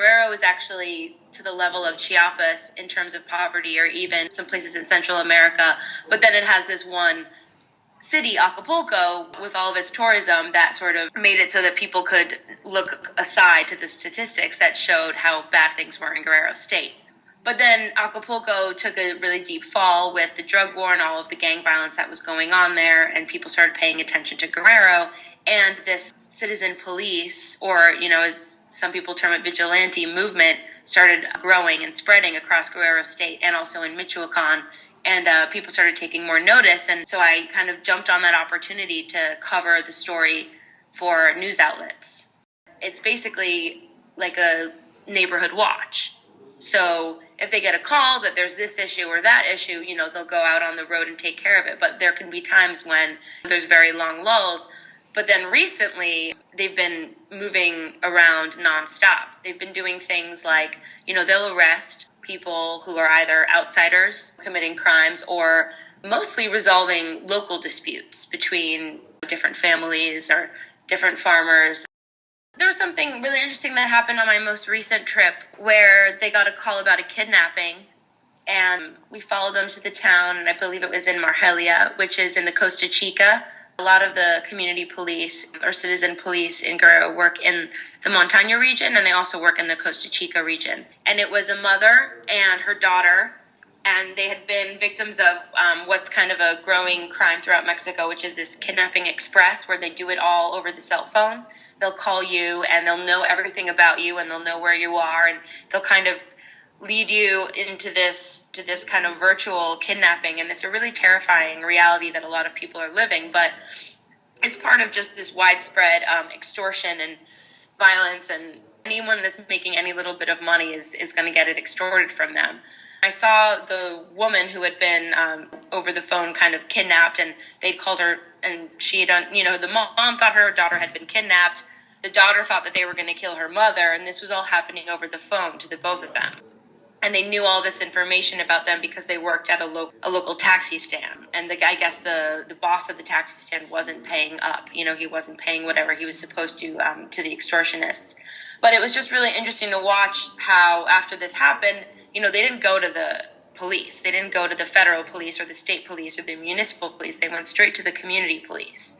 Guerrero is actually to the level of Chiapas in terms of poverty, or even some places in Central America. But then it has this one city, Acapulco, with all of its tourism that sort of made it so that people could look aside to the statistics that showed how bad things were in Guerrero State. But then Acapulco took a really deep fall with the drug war and all of the gang violence that was going on there, and people started paying attention to Guerrero, and this citizen police, or, as some people term it, vigilante movement, started growing and spreading across Guerrero State and also in Michoacan. And people started taking more notice. And so I kind of jumped on that opportunity to cover the story for news outlets. It's basically like a neighborhood watch. So if they get a call that there's this issue or that issue, they'll go out on the road and take care of it. But there can be times when there's very long lulls. But then recently, they've been moving around nonstop. They've been doing things like, they'll arrest people who are either outsiders committing crimes or mostly resolving local disputes between different families or different farmers. There was something really interesting that happened on my most recent trip where they got a call about a kidnapping, and we followed them to the town, and I believe it was in Margelia, which is in the Costa Chica. A lot of the community police or citizen police in Guerrero work in the Montaña region, and they also work in the Costa Chica region. And it was a mother and her daughter, and they had been victims of what's kind of a growing crime throughout Mexico, which is this kidnapping express, where they do it all over the cell phone. They'll call you, and they'll know everything about you, and they'll know where you are, and they'll kind of lead you into this kind of virtual kidnapping. And it's a really terrifying reality that a lot of people are living, but it's part of just this widespread extortion and violence, and anyone that's making any little bit of money is going to get it extorted from them. I saw the woman who had been over the phone kind of kidnapped, and they'd called her, and she had done, the mom thought her daughter had been kidnapped. The daughter thought that they were going to kill her mother, and this was all happening over the phone to the both of them. And they knew all this information about them because they worked at a local taxi stand. And I guess the boss of the taxi stand wasn't paying up. He wasn't paying whatever he was supposed to the extortionists. But it was just really interesting to watch how after this happened, they didn't go to the police. They didn't go to the federal police or the state police or the municipal police. They went straight to the community police.